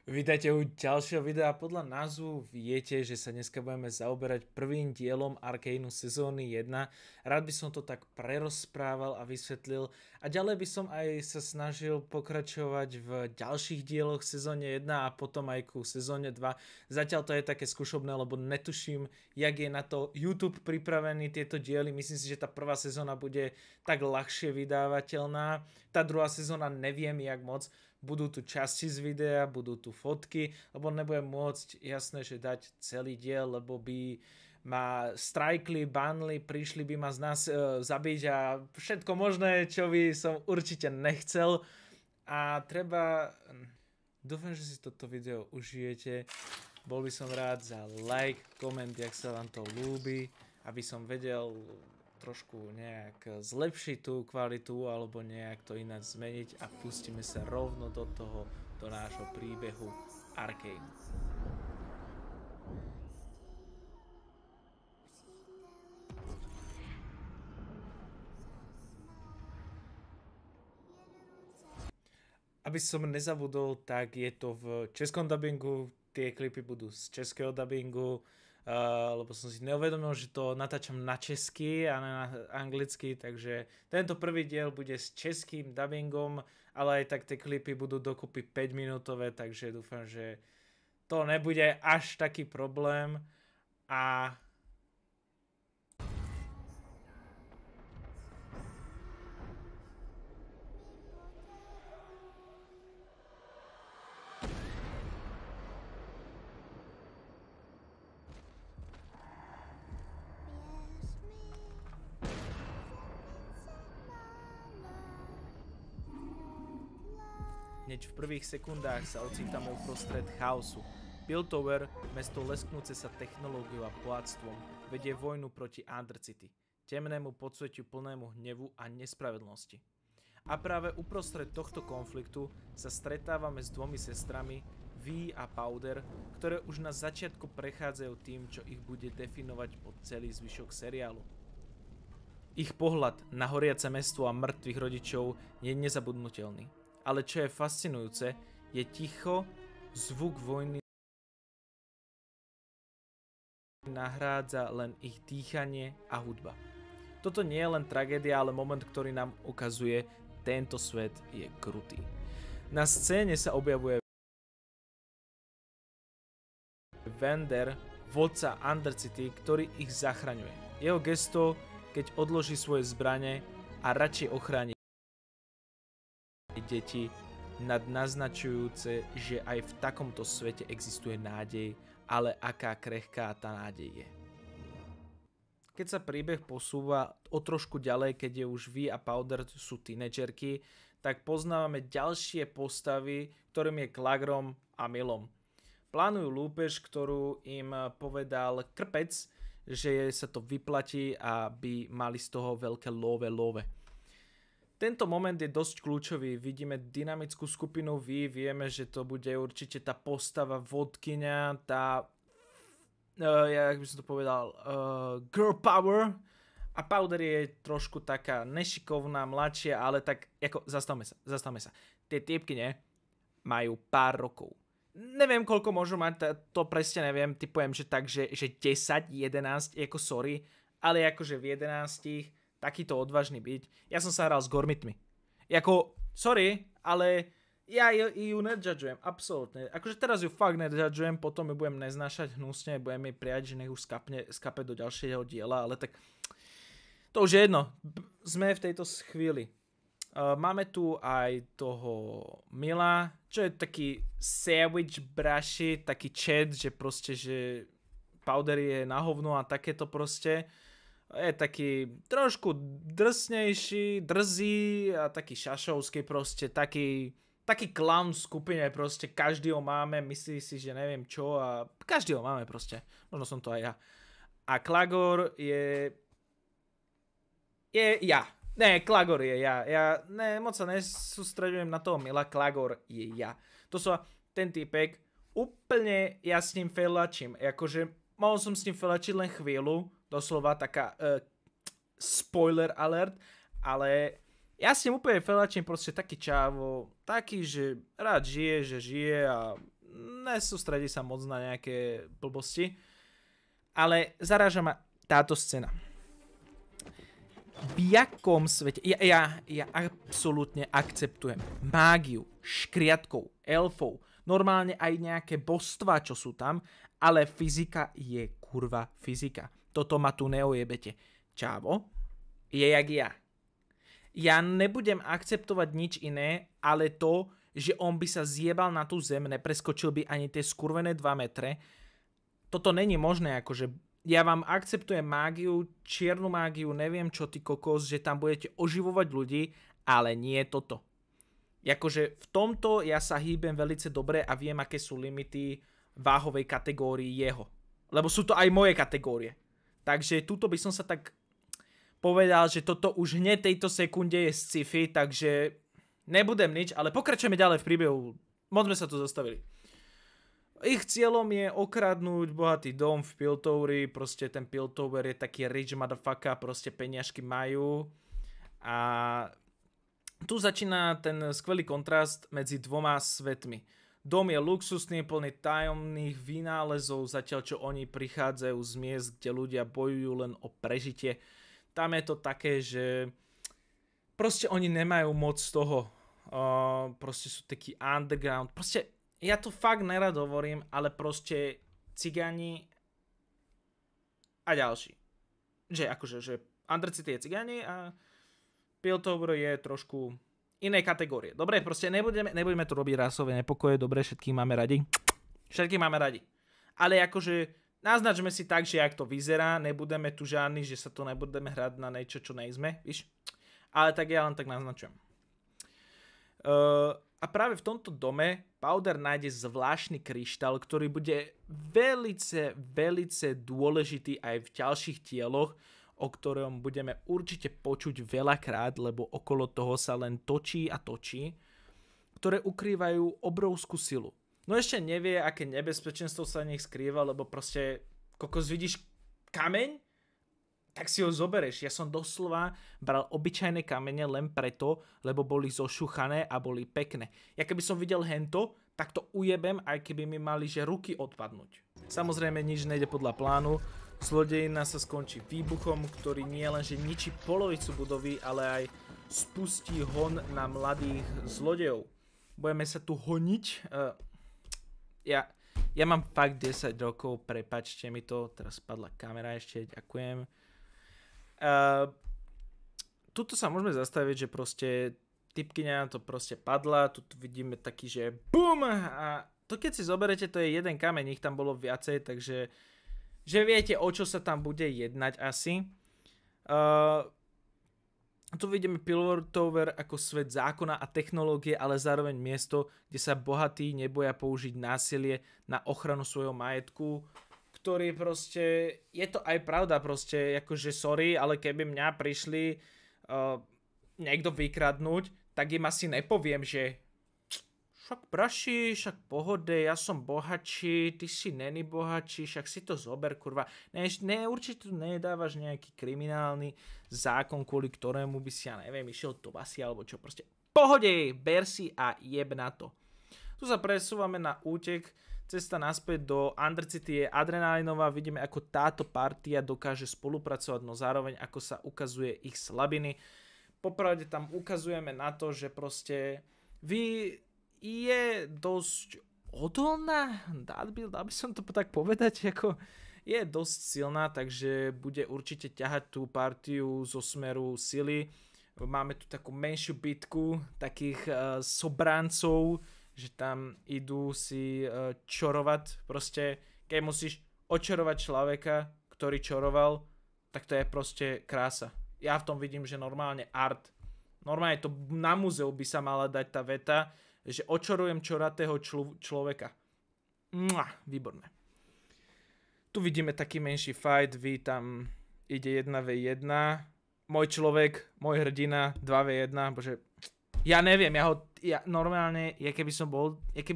Vítajte u ďalšieho videa. Podľa názvu viete, že sa dneska budeme zaoberať prvým dielom Arcaneu sezóny 1. Rád by som to tak prerozprával a vysvetlil. A ďalej by som aj sa snažil pokračovať v ďalších dieloch sezóne 1 a potom aj ku sezóne 2. Zatiaľ to je také skúšobné, lebo netuším, jak je na to YouTube pripravený tieto diely. Myslím si, že tá prvá sezóna bude tak ľahšie vydávateľná. Tá druhá sezóna neviem jak moc. Budú tu časti z videa, budú tu fotky, lebo nebudem môcť jasné, že dať celý diel, lebo by ma strajkli, banli, prišli by ma z nás zabiť a všetko možné, čo by som určite nechcel. A treba... Dúfam, že si toto video užijete. Bol by som rád za like, koment, jak sa vám to ľúbi, aby som vedel trošku nejak zlepšiť tú kvalitu alebo nejak to ináč zmeniť a pustíme sa rovno do toho, do nášho príbehu Arcaneu. Aby som nezabudol, tak je to v českom dabingu, tie klipy budú z českého dabingu, lebo som si neuvedomil, že to natáčam na česky a na anglicky, takže tento prvý diel bude s českým dubbingom, ale aj tak tie klipy budú dokupy 5 minútové, takže dúfam, že to nebude až taký problém. A hneď v prvých sekundách sa ocitame uprostred chaosu. Piltover, mesto lesknúce sa technológiou a bohatstvom, vedie vojnu proti Undercity, temnému podsvetiu plnému hnevu a nespravedlnosti. A práve uprostred tohto konfliktu sa stretávame s dvomi sestrami, Vi a Powder, ktoré už na začiatku prechádzajú tým, čo ich bude definovať po celý zvyšok seriálu. Ich pohľad na horiace mesto a mŕtvych rodičov je nezabudnutelný. Ale čo je fascinujúce, je ticho, zvuk vojny nahrádza len ich dýchanie a hudba. Toto nie je len tragédia, ale moment, ktorý nám ukazuje, tento svet je krutý. Na scéne sa objavuje Vander, vodca Undercity, ktorý ich zachraňuje. Jeho gesto, keď odloží svoje zbrane a radšej ochráni deti, naznačujúce, že aj v takomto svete existuje nádej, ale aká krehká tá nádej je. Keď sa príbeh posúva o trošku ďalej, keď je už Vi a Powder sú tínedžerky, tak poznávame ďalšie postavy, ktorým je Klagrom a Milom. Plánujú lúpež, ktorú im povedal Krpec, že sa to vyplatí a by mali z toho veľké love. Tento moment je dosť kľúčový, vidíme dynamickú skupinu Vi, vieme, že to bude určite tá postava vodkyňa, tá, jak by som to povedal, girl power, a Powder je trošku taká nešikovná, mladšia, ale tak, ako, zastavme sa, tie typkyne majú pár rokov. Neviem, koľko môžu mať, to presne neviem, typujem, že tak, že 10, 11, ako sorry, ale akože v 11 takýto odvážny byť. Ja som sa hral s gormitmi. Jako, sorry, ale ja ju nedžadžujem, absolútne. Akože teraz ju fakt nedžadžujem, potom ju budem neznášať hnusne, budem jej prijať, že nech už skape do ďalšieho diela, ale tak to už je jedno. Sme v tejto chvíli. Máme tu aj toho Mila, čo je taký sandwich braši, taký chat, že proste, že Powder je na hovno a takéto proste. Je taký trošku drsnejší, drzý a taký šašovský proste, taký clown v skupine proste, každý ho máme, myslí si, že neviem čo a každý ho máme proste, možno som to aj ja. A Klagor je ja. Ne, Klagor je ja. Moc sa nesústreďujem na toho Mila, Klagor je ja. To sú ten týpek, úplne ja s ním felačím, akože mohol som s ním felačiť len chvíľu, doslova taká spoiler alert, ale ja si úplne felačím proste taký čávo, taký, že rád žije, že žije a nesústredí sa moc na nejaké blbosti. Ale zaráža ma táto scéna. V jakom svete... Ja absolútne akceptujem mágiu, škriatkov, elfov, normálne aj nejaké božstvá, čo sú tam, ale fyzika je kurva fyzika. Toto ma tu neojebete. Čávo je jak ja. Ja nebudem akceptovať nič iné, ale to, že on by sa zjebal na tú zem, nepreskočil by ani tie skurvené 2 metre. Toto není možné, akože ja vám akceptujem mágiu, čiernu mágiu, neviem čo ty kokos, že tam budete oživovať ľudí, ale nie toto. Akože v tomto ja sa hýbem velice dobre a viem, aké sú limity váhovej kategórii jeho. Lebo sú to aj moje kategórie. Takže tuto by som sa tak povedal, že toto už hneď tejto sekunde je sci-fi, takže nebudem nič, ale pokračujeme ďalej v príbehu. Moc sme sa tu zastavili. Ich cieľom je okradnúť bohatý dom v Piltovery, proste ten Piltover je taký rich motherfucker, proste peniažky majú. A tu začína ten skvelý kontrast medzi dvoma svetmi. Dom je luxusný, plný tajomných vynálezov, zatiaľ čo oni prichádzajú z miest, kde ľudia bojujú len o prežitie. Tam je to také, že proste oni nemajú moc z toho. Proste sú taký underground. Proste ja to fakt nerad hovorím, ale proste cigáni a ďalší. Že akože, že Undercity je cigáni a Piltover je trošku inej kategórie. Dobre, proste nebudeme tu robiť rasové nepokoje, dobre, všetkých máme radi. Všetkých máme radi. Ale akože naznačme si tak, že jak to vyzerá, nebudeme tu žiadni, že sa to nebudeme hrať na niečo, čo nejsme, víš? Ale tak ja len tak naznačujem. A práve v tomto dome Powder nájde zvláštny kryštál, ktorý bude velice dôležitý aj v ďalších dieloch, o ktorom budeme určite počuť veľakrát, lebo okolo toho sa len točí a točí, ktoré ukrývajú obrovskú silu. No ešte nevie, aké nebezpečenstvo sa v nich skrýva, lebo proste, kokos, vidíš kameň, tak si ho zobereš. Ja som doslova bral obyčajné kamene len preto, lebo boli zošuchané a boli pekné. Ja keby som videl hento, tak to ujebem, aj keby mi mali že ruky odpadnúť. Samozrejme nič nejde podľa plánu. Zlodejina sa skončí výbuchom, ktorý nie len že ničí polovicu budovy, ale aj spustí hon na mladých zlodejov. Budeme sa tu honiť. Ja mám fakt 10 rokov, prepáčte mi to, teraz spadla kamera ešte, ďakujem. Tuto sa môžeme zastaviť, že proste typkyňa to proste padla, tu vidíme taký, že BUM! A to keď si zoberete, to je jeden kameň, ich tam bolo viacej, takže že viete, o čo sa tam bude jednať asi. Tu vidíme Piltover ako svet zákona a technológie, ale zároveň miesto, kde sa bohatí neboja použiť násilie na ochranu svojho majetku, ktorý proste, je to aj pravda proste, akože sorry, ale keby mňa prišli niekto vykradnúť, tak im asi nepoviem, že však braši, však pohode, ja som bohatší, ty si není bohatší, však si to zober, kurva. Ne, určite tu nedávaš nejaký kriminálny zákon, kvôli ktorému by si, ja neviem, išiel do basy alebo čo, proste pohode, ber si a jeb na to. Tu sa presúvame na útek, cesta naspäť do Undercity je adrenalinová, vidíme ako táto partia dokáže spolupracovať, no zároveň ako sa ukazuje ich slabiny. Popravde tam ukazujeme na to, že proste je dosť odolná, dal by som to tak povedať, ako je dosť silná, takže bude určite ťahať tú partiu zo smeru sily. Máme tu takú menšiu bitku, takých sobrancov, že tam idú si čorovať, proste keď musíš očarovať človeka, ktorý čoroval, tak to je proste krása. Ja v tom vidím, že normálne art, normálne to na múzeu by sa mala dať tá veta, že očarujem čoratého človeka. Výborné. Tu vidíme taký menší fight, tam ide 1v1, môj človek, môj hrdina, 2v1, bože, ja neviem, ja normálne, keby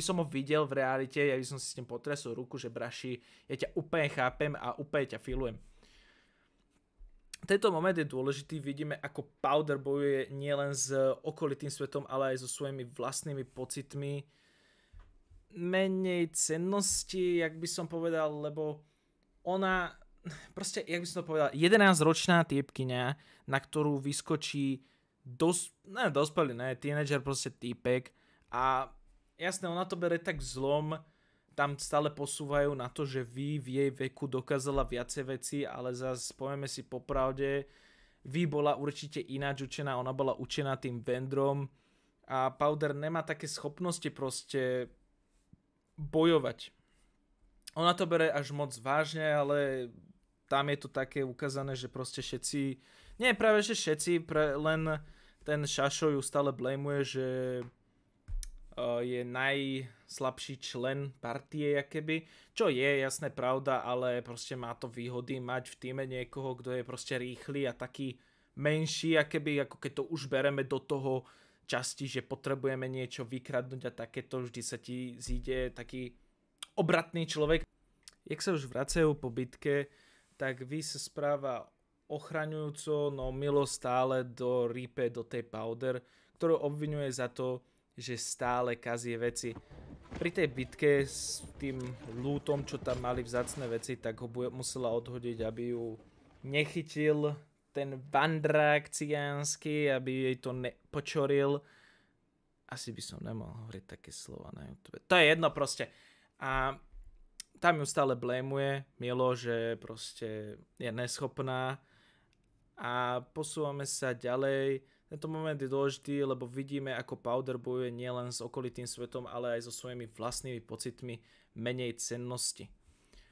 som ho videl v realite, ja by som si s tým potresol ruku, že braši, ja ťa úplne chápem a úplne ťa filujem. Tento moment je dôležitý, vidíme ako Powder bojuje nielen s okolitým svetom, ale aj so svojimi vlastnými pocitmi. menej cennosti, jak by som povedal, lebo ona, proste, jak by som to povedal, 11-ročná týpkyňa, na ktorú vyskočí dospelý, tínedžer, proste týpek a jasné, ona to bere tak zlom, tam stále posúvajú na to, že v jej veku dokázala viacej veci, ale zase povieme si popravde, bola určite ináč učená, ona bola učená tým vendrom a Powder nemá také schopnosti proste bojovať. Ona to bere až moc vážne, ale tam je to také ukázané, že proste všetci, nie práve že všetci, len ten Šašo ju stále blameuje, že je najslabší člen partie, jakoby, čo je jasné pravda, ale proste má to výhody mať v týme niekoho, kto je proste rýchly a taký menší, jakoby, ako keď to už bereme do toho časti, že potrebujeme niečo vykradnúť a takéto, vždy sa ti zíde taký obratný človek. Jak sa už vracajú po bitke, tak V sa správa ochraňujúco, no Milo stále rípe do tej Powder, ktorú obviňuje za to, že stále kazie veci. Pri tej bitke s tým lútom, čo tam mali vzácne veci, tak ho musela odhodiť, aby ju nechytil ten vandrák cigánsky, aby jej to nepočoril. Asi by som nemohol hovoriť také slova na YouTube. To je jedno proste. A tam ju stále blameuje Milo, že proste je neschopná. A posúvame sa ďalej. Tento moment je dôležitý, lebo vidíme, ako Powder bojuje nielen s okolitým svetom, ale aj so svojimi vlastnými pocitmi menej cennosti.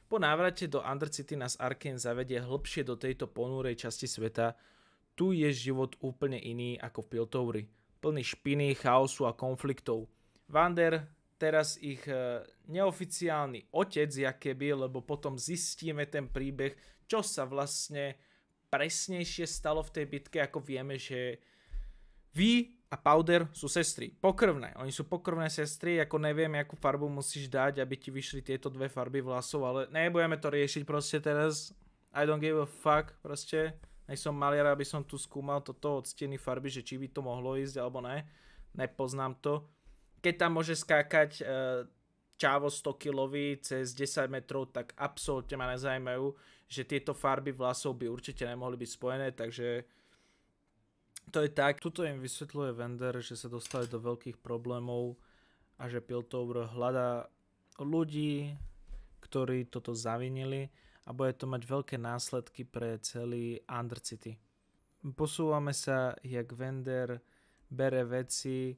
Po návrate do Undercity nás Arcane zavedie hlbšie do tejto ponúrej časti sveta. Tu je život úplne iný ako v Piltovery. Plný špiny, chaosu a konfliktov. Vander, teraz ich neoficiálny otec, jakéby, lebo potom zistíme ten príbeh, čo sa vlastne presnejšie stalo v tej bitke, ako vieme, že V a Powder sú sestry, pokrvné. Oni sú pokrvné sestry, ako neviem, akú farbu musíš dať, aby ti vyšli tieto dve farby vlasov, ale nebudeme to riešiť proste teraz. I don't give a fuck, proste. Nejsom maliar, aby som tu skúmal toto od steny farby, že či by to mohlo ísť, alebo ne. Nepoznám to. Keď tam môže skákať čávo 100 kilový cez 10 metrov, tak absolútne ma nezajímajú, že tieto farby vlasov by určite nemohli byť spojené, takže to je tak. Tuto im vysvetľuje Vander, že sa dostali do veľkých problémov a že Piltover hľadá ľudí, ktorí toto zavinili a bude to mať veľké následky pre celý Undercity. Posúvame sa, jak Vander bere veci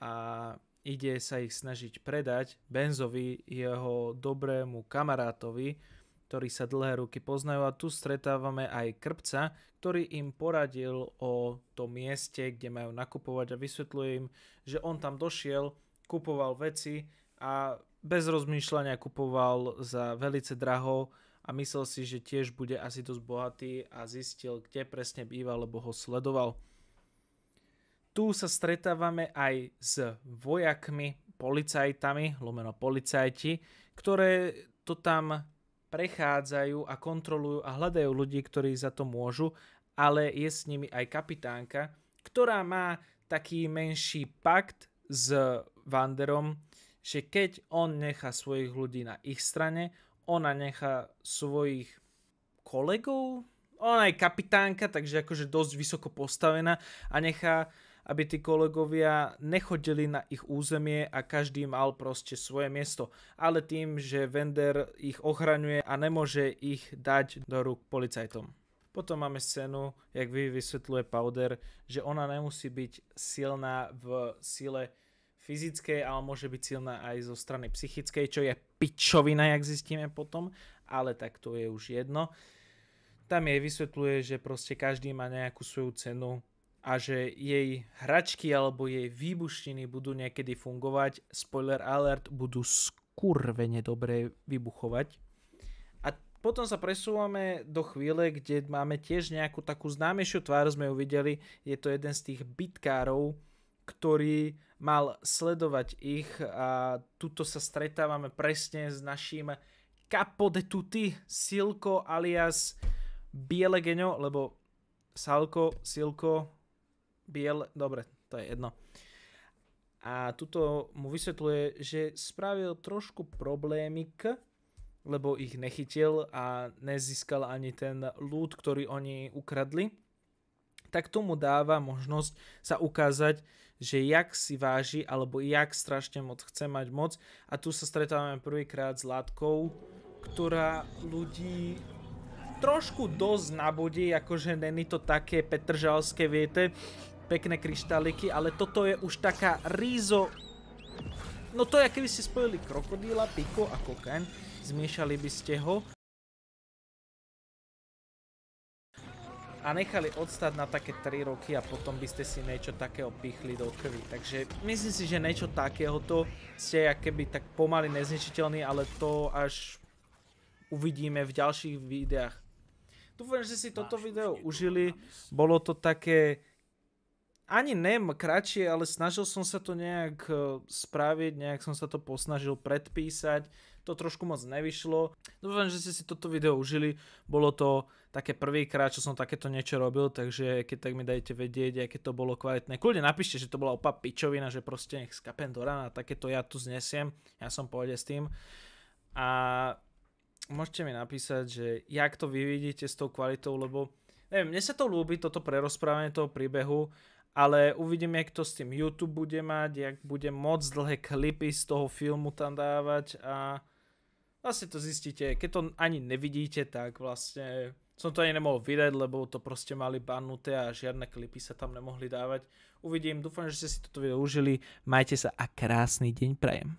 a ide sa ich snažiť predať Benzovi, jeho dobrému kamarátovi, ktorí sa dlhé ruky poznajú, a tu stretávame aj Krpca, ktorý im poradil o tom mieste, kde majú nakupovať, a vysvetľuje im, že on tam došiel, kupoval veci a bez rozmýšľania kupoval za velice draho a myslel si, že tiež bude asi dosť bohatý, a zistil, kde presne býva, lebo ho sledoval. Tu sa stretávame aj s vojakmi, policajtami, lomeno policajti, ktoré to tam prechádzajú a kontrolujú a hľadajú ľudí, ktorí za to môžu, ale je s nimi aj kapitánka, ktorá má taký menší pakt s Vanderom, že keď on nechá svojich ľudí na ich strane, ona nechá svojich kolegov, ona je kapitánka, takže akože dosť vysoko postavená, a nechá, aby tí kolegovia nechodili na ich územie a každý mal proste svoje miesto. Ale tým, že Vander ich ochraňuje a nemôže ich dať do rúk policajtom. Potom máme scénu, jak vysvetľuje Powder, že ona nemusí byť silná v sile fyzickej, ale môže byť silná aj zo strany psychickej, čo je pičovina, jak zistíme potom, ale tak to je už jedno. Tam jej vysvetľuje, že proste každý má nejakú svoju cenu a že jej hračky alebo jej výbušniny budú niekedy fungovať. Spoiler alert, budú skurvene dobre vybuchovať. A potom sa presúvame do chvíle, kde máme tiež nejakú takú známejšiu tvár, sme ju videli. Je to jeden z tých bitkárov, ktorý mal sledovať ich, a tuto sa stretávame presne s naším Capo de Tutti, Silko alias Biele Geňo, lebo Silko, dobre, to je jedno. A tuto mu vysvetľuje, že spravil trošku problémik, lebo ich nechytil a nezískal ani ten loot, ktorý oni ukradli. Tak tomu dáva možnosť sa ukázať, že jak si váži, alebo jak strašne moc chce mať moc. A tu sa stretávame prvýkrát s látkou, ktorá ľudí trošku dosť nabodí, akože není to také petržalské, viete, pekné kryštáliky, ale toto je už taká rízo... No to je, keby ste spojili krokodíla, piko a kokain, zmiešali by ste ho a nechali odstať na také 3 roky a potom by ste si niečo takého pichli do krvi. Takže myslím si, že niečo takéhoto ste keby tak pomaly nezničiteľný, ale to až uvidíme v ďalších videách. Dúfam, že si toto video užili. Bolo to také ani kratšie, ale snažil som sa to nejak spraviť, nejak som sa to posnažil predpísať. To trošku moc nevyšlo. Dúfam, že ste si toto video užili. Bolo to také prvýkrát, čo som takéto niečo robil, takže keď tak mi dajte vedieť, aké to bolo kvalitné. Kľudne napíšte, že to bola opa pičovina, že proste nech skapem do rána, takéto ja tu znesiem. Ja som v pohode s tým. A môžete mi napísať, že jak to vy vidíte s tou kvalitou, lebo neviem, mne sa to ľúbi, toto prerozprávanie toho príbehu, ale uvidíme, jak to s tým YouTube bude mať, jak bude moc dlhé klipy z toho filmu tam dávať a vlastne to zistíte. Keď to ani nevidíte, tak vlastne som to ani nemohol vydať, lebo to proste mali bannuté a žiadne klipy sa tam nemohli dávať. Uvidím, dúfam, že ste si toto video užili. Majte sa a krásny deň prajem.